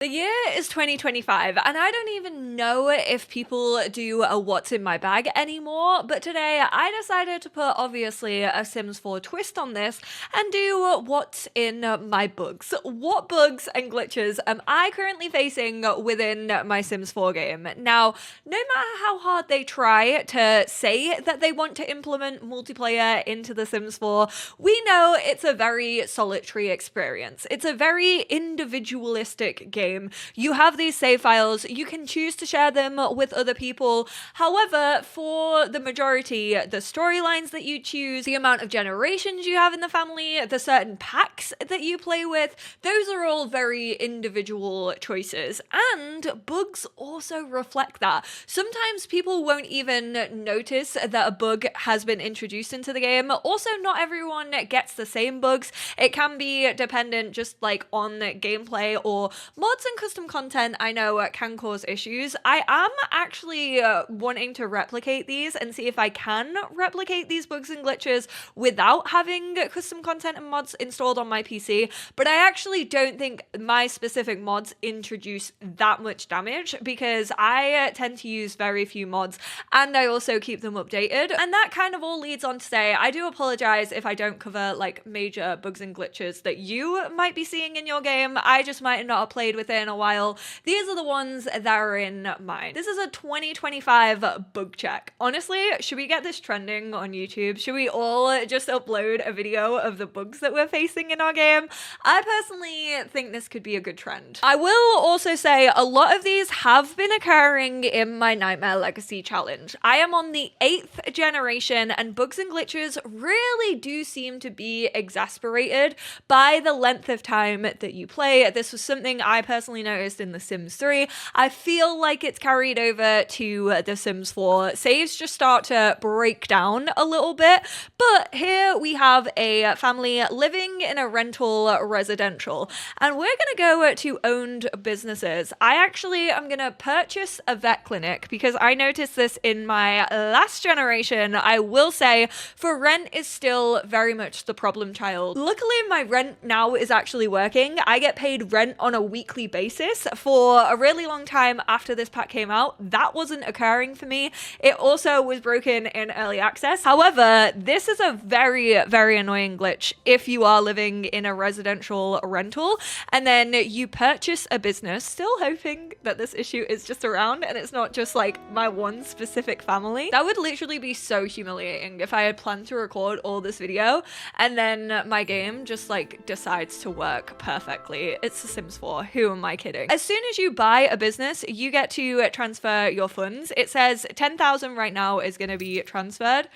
The year is 2025, and I don't even know if people do a what's in my bag anymore, but today I decided to put, obviously, a Sims 4 twist on this and do what's in my bugs. What bugs and glitches am I currently facing within my Sims 4 game? Now, no matter how hard they try to say that they want to implement multiplayer into The Sims 4, we know it's a very solitary experience. It's a very individualistic game. You have these save files, you can choose to share them with other people. However, for the majority, the storylines that you choose, the amount of generations you have in the family, the certain packs that you play with, those are all very individual choices. And bugs also reflect that. Sometimes people won't even notice that a bug has been introduced into the game. Also, not everyone gets the same bugs. It can be dependent just like on gameplay or mods and custom content. I know can cause issues. I am actually wanting to replicate these and see if I can replicate these bugs and glitches without having custom content and mods installed on my PC, but I actually don't think my specific mods introduce that much damage because I tend to use very few mods and I also keep them updated. And that kind of all leads on to say I do apologize if I don't cover like major bugs and glitches that you might be seeing in your game. I just might not have played with it in a while. These are the ones that are in mine. This is a 2025 bug check. Honestly, should we get this trending on YouTube? Should we all just upload a video of the bugs that we're facing in our game? I personally think this could be a good trend. I will also say a lot of these have been occurring in my Nightmare Legacy challenge. I am on the 8th generation and bugs and glitches really do seem to be exasperated by the length of time that you play. This was something I personally noticed in The Sims 3. I feel like it's carried over to The Sims 4. Saves just start to break down a little bit, but here we have a family living in a rental residential, and we're gonna go to owned businesses. I actually am gonna purchase a vet clinic because I noticed this in my last generation. I will say for rent is still very much the problem child. Luckily my rent now is actually working. I get paid rent on a weekly basis. For a really long time after this pack came out, that wasn't occurring for me. It also was broken in early access. However, this is a very, very annoying glitch if you are living in a residential rental and then you purchase a business, still hoping that this issue is just around and it's not just like my one specific family. That would literally be so humiliating if I had planned to record all this video and then my game just like decides to work perfectly. It's The Sims 4. Who am I kidding? As soon as you buy a business, you get to transfer your funds. It says 10,000 right now is going to be transferred.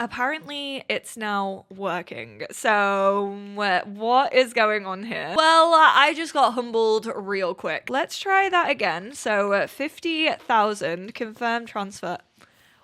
Apparently it's now working. So what is going on here? Well, I just got humbled real quick. Let's try that again. So 50,000 confirmed transfer.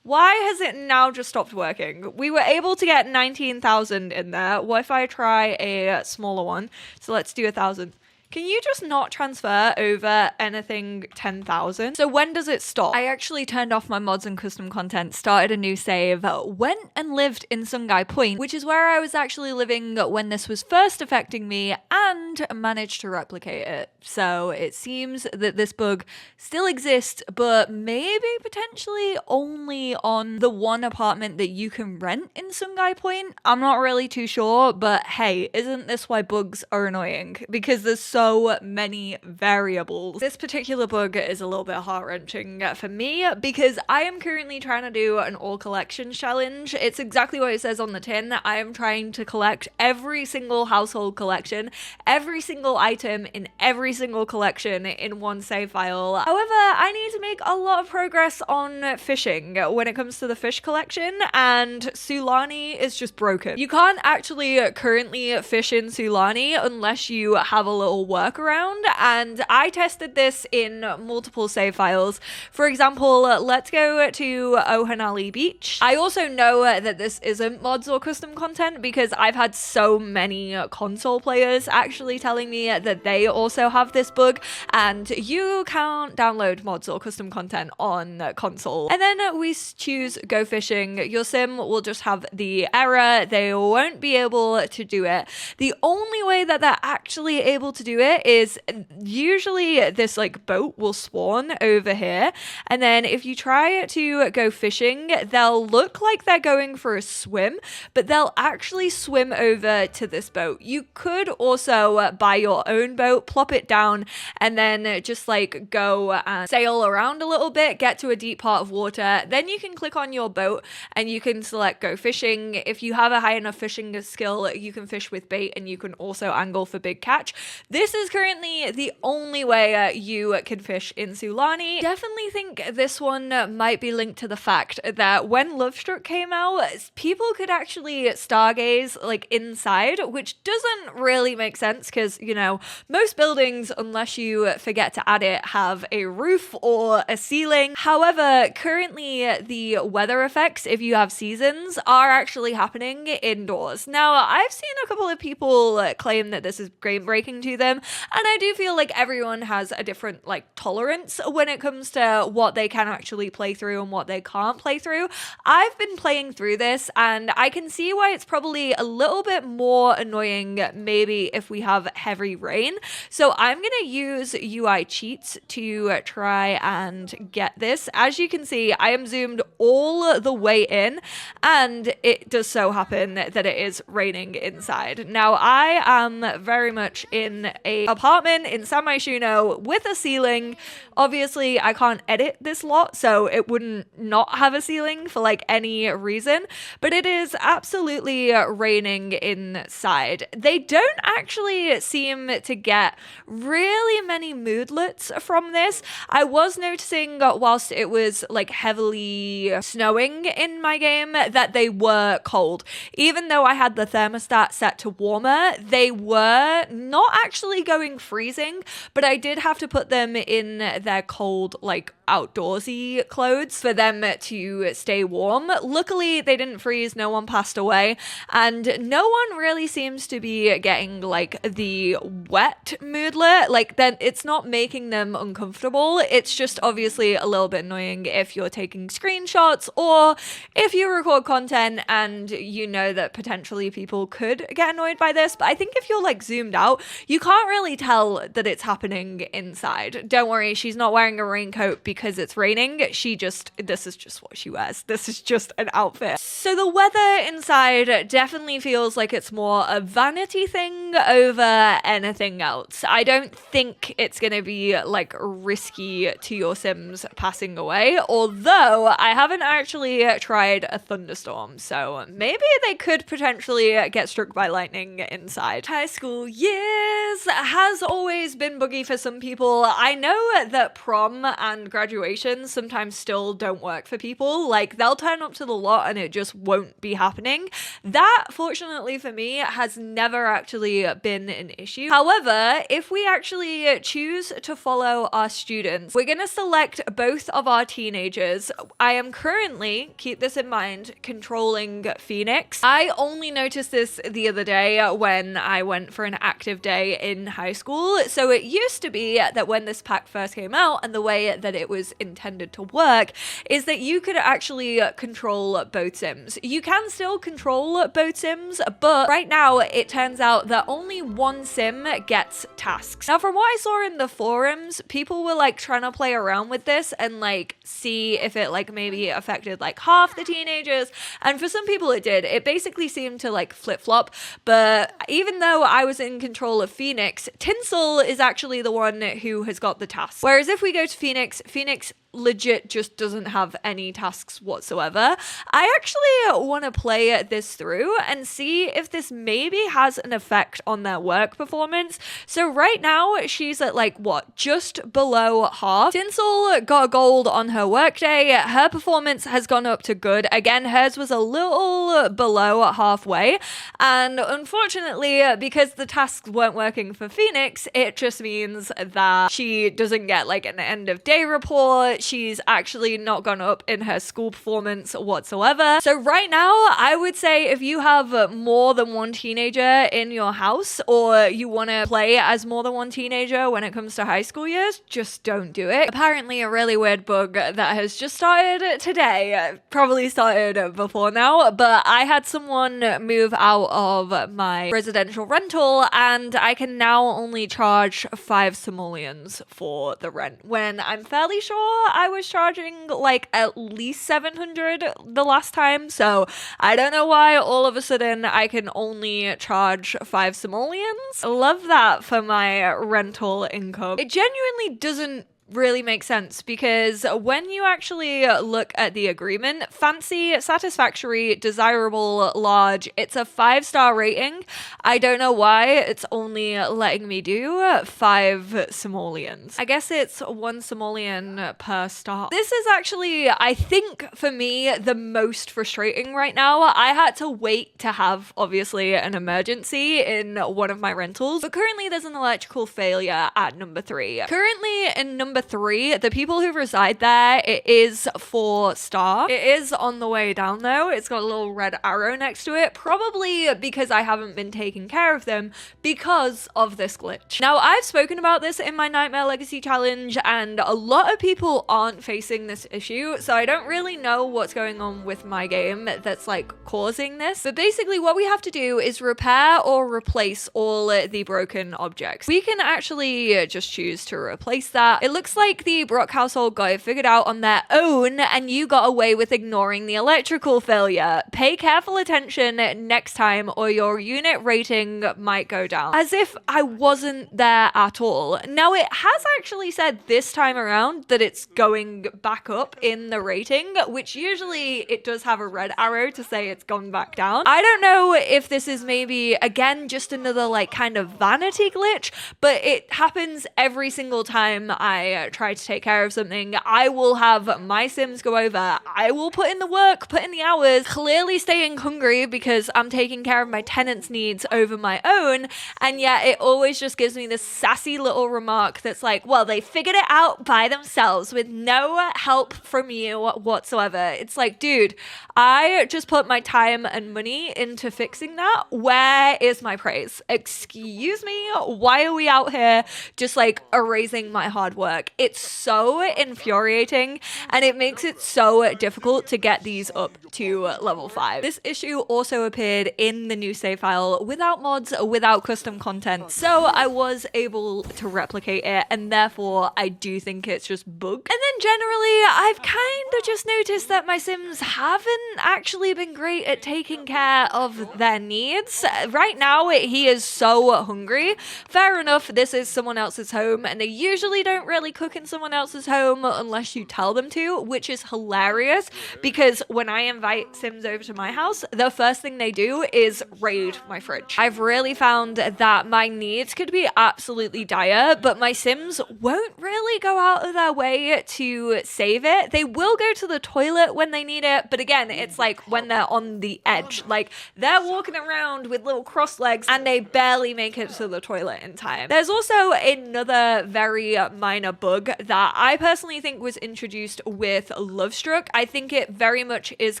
Why has it now just stopped working? We were able to get 19,000 in there. What if I try a smaller one? So let's do 1,000. Can you just not transfer over anything 10,000? So when does it stop? I actually turned off my mods and custom content, started a new save, went and lived in Sungai Point, which is where I was actually living when this was first affecting me, and managed to replicate it. So it seems that this bug still exists, but maybe potentially only on the one apartment that you can rent in Sungai Point. I'm not really too sure, but hey, isn't this why bugs are annoying? Because there's so many variables. This particular bug is a little bit heart-wrenching for me because I am currently trying to do an all collections challenge. It's exactly what it says on the tin. I am trying to collect every single household collection, every single item in every single collection in one save file. However, I need to make a lot of progress on fishing when it comes to the fish collection, and Sulani is just broken. You can't actually currently fish in Sulani unless you have a little workaround, and I tested this in multiple save files. For example, let's go to Ohanali Beach. I also know that this isn't mods or custom content because I've had so many console players actually telling me that they also have this bug, and you can't download mods or custom content on console. And then we choose go fishing. Your sim will just have the error. They won't be able to do it. The only way that they're actually able to do it is usually this like boat will spawn over here, and then if you try to go fishing, they'll look like they're going for a swim, but they'll actually swim over to this boat. You could also buy your own boat, plop it down, and then just like go and sail around a little bit, get to a deep part of water. Then you can click on your boat and you can select go fishing. If you have a high enough fishing skill, you can fish with bait, and you can also angle for big catch. This is currently the only way you can fish in Sulani. Definitely think this one might be linked to the fact that when Love Struck came out, people could actually stargaze like inside, which doesn't really make sense because, you know, most buildings, unless you forget to add it, have a roof or a ceiling. However, currently the weather effects, if you have seasons, are actually happening indoors. Now, I've seen a couple of people claim that this is game breaking to them, and I do feel like everyone has a different like tolerance when it comes to what they can actually play through and what they can't play through. I've been playing through this, and I can see why it's probably a little bit more annoying maybe if we have heavy rain. So I'm going to use UI cheats to try and get this. As you can see, I am zoomed all the way in, and it does so happen that it is raining inside. Now, I am very much in a apartment in San Myshuno with a ceiling. Obviously, I can't edit this lot, so it wouldn't not have a ceiling for like any reason, but it is absolutely raining inside. They don't actually seem to get really many moodlets from this. I was noticing whilst it was like heavily snowing in my game that they were cold. Even though I had the thermostat set to warmer, they were not actually going freezing, but I did have to put them in their cold, like outdoorsy clothes for them to stay warm. Luckily, they didn't freeze, no one passed away, and no one really seems to be getting like the wet moodlet. Like, then it's not making them uncomfortable. It's just obviously a little bit annoying if you're taking screenshots or if you record content and you know that potentially people could get annoyed by this. But I think if you're like zoomed out, you can't really tell that it's happening inside. Don't worry, she's not wearing a raincoat because it's raining. This is just what she wears. This is just an outfit. So the weather inside definitely feels like it's more a vanity thing over anything else. I don't think it's gonna be like risky to your Sims passing away, although I haven't actually tried a thunderstorm, so maybe they could potentially get struck by lightning inside. High school years has always been buggy for some people. I know that prom and graduation sometimes still don't work for people. Like, they'll turn up to the lot and it just won't be happening. That, fortunately for me, has never actually been an issue. However, if we actually choose to follow our students, we're gonna select both of our teenagers. I am currently, keep this in mind, controlling Phoenix. I only noticed this the other day when I went for an active day in high school. So it used to be that when this pack first came out, and the way that it was intended to work is that you could actually control both Sims. You can still control both Sims, but right now it turns out that only one Sim gets tasks. Now, from what I saw in the forums, people were like trying to play around with this and like see if it like maybe affected like half the teenagers, and for some people it did. It basically seemed to like flip-flop, but even though I was in control of Phoenix, Tinsel is actually the one who has got the task. Whereas if we go to Phoenix legit just doesn't have any tasks whatsoever. I actually want to play this through and see if this maybe has an effect on their work performance. So right now she's at like what, just below half. Tinsel got a gold on her workday. Her performance has gone up to good. Again, hers was a little below halfway, and unfortunately, because the tasks weren't working for Phoenix, it just means that she doesn't get like an end of day report. She's actually not gone up in her school performance whatsoever. So right now, I would say if you have more than one teenager in your house, or you want to play as more than one teenager when it comes to high school years, just don't do it. Apparently a really weird bug that has just started today, probably started before now, but I had someone move out of my residential rental and I can now only charge 5 simoleons for the rent, when I'm fairly sure I was charging like at least 700 the last time. So I don't know why all of a sudden I can only charge 5 simoleons. Love that for my rental income. It genuinely doesn't really makes sense, because when you actually look at the agreement, fancy, satisfactory, desirable, large, it's a 5-star rating. I don't know why it's only letting me do 5 simoleons. I guess it's 1 simoleon per star. This is actually, I think, for me, the most frustrating right now. I had to wait to have, obviously, an emergency in one of my rentals, but currently there's an electrical failure at number 3. Currently in number 3, the people who reside there, it is 4-star. It is on the way down though. It's got a little red arrow next to it, probably because I haven't been taking care of them because of this glitch. Now, I've spoken about this in my Nightmare Legacy challenge and a lot of people aren't facing this issue, so I don't really know what's going on with my game that's like causing this. But basically what we have to do is repair or replace all the broken objects. We can actually just choose to replace that. It looks like the Brock household got it figured out on their own and you got away with ignoring the electrical failure. Pay careful attention next time or your unit rating might go down. As if I wasn't there at all. Now, it has actually said this time around that it's going back up in the rating, which usually it does have a red arrow to say it's gone back down. I don't know if this is maybe, again, just another like kind of vanity glitch, but it happens every single time I try to take care of something. I will have my Sims go over. I will put in the work, put in the hours, clearly staying hungry because I'm taking care of my tenants' needs over my own. And yet it always just gives me this sassy little remark that's like, well, they figured it out by themselves with no help from you whatsoever. It's like, dude, I just put my time and money into fixing that. Where is my praise? Excuse me? Why are we out here just like erasing my hard work? It's so infuriating and it makes it so difficult to get these up to level 5. This issue also appeared in the new save file without mods, without custom content, so I was able to replicate it, and therefore I do think it's just bugged. And then generally, I've kind of just noticed that my Sims haven't actually been great at taking care of their needs. Right now, he is so hungry. Fair enough, this is someone else's home, and they usually don't really cook in someone else's home unless you tell them to, which is hilarious because when I invite Sims over to my house, the first thing they do is raid my fridge. I've really found that my needs could be absolutely dire, but my Sims won't really go out of their way to save it. They will go to the toilet when they need it, but again, it's like when they're on the edge, like they're walking around with little cross legs and they barely make it to the toilet in time. There's also another very minor bug that I personally think was introduced with Lovestruck. I think it very much is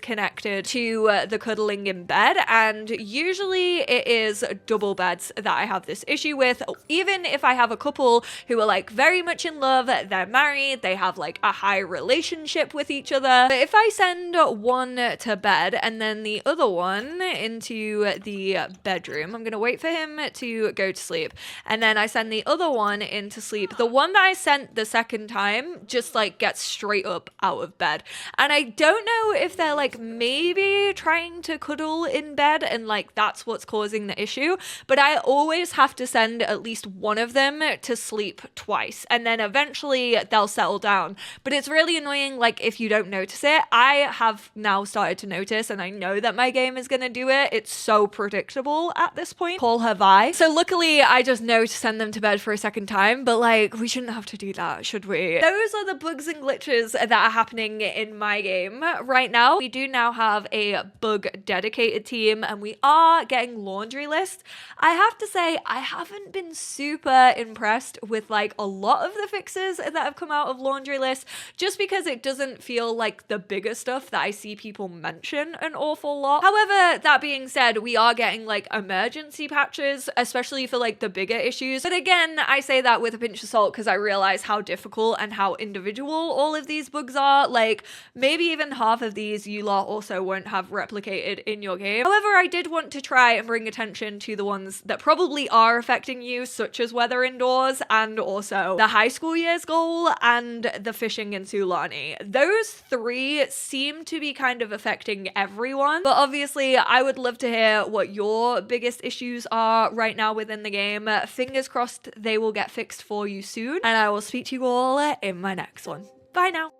connected to the cuddling in bed, and usually it is double beds that I have this issue with. Even if I have a couple who are like very much in love, they're married, they have like a high relationship with each other. But if I send one to bed and then the other one into the bedroom, I'm gonna wait for him to go to sleep, and then I send the other one into sleep. The one that I sent the second time just like gets straight up out of bed, and I don't know if they're like maybe trying to cuddle in bed and like that's what's causing the issue, but I always have to send at least one of them to sleep twice and then eventually they'll settle down. But it's really annoying, like if you don't notice it. I have now started to notice and I know that my game is gonna do it. It's so predictable at this point. Call her Vi. So luckily I just know to send them to bed for a second time, but like we shouldn't have to do that, should we? Those are the bugs and glitches that are happening in my game right now. We do now have a bug dedicated team and we are getting laundry lists. I have to say I haven't been super impressed with like a lot of the fixes that have come out of laundry list. list, just because it doesn't feel like the bigger stuff that I see people mention an awful lot. However, that being said, we are getting like emergency patches, especially for like the bigger issues. But again, I say that with a pinch of salt because I realize how difficult and how individual all of these bugs are. Like, maybe even half of these you lot also won't have replicated in your game. However, I did want to try and bring attention to the ones that probably are affecting you, such as weather indoors, and also the high school years goal and the fishing in Sulani. Those three seem to be kind of affecting everyone, but obviously I would love to hear what your biggest issues are right now within the game. Fingers crossed they will get fixed for you soon, and I will speak to you all in my next one. Bye now.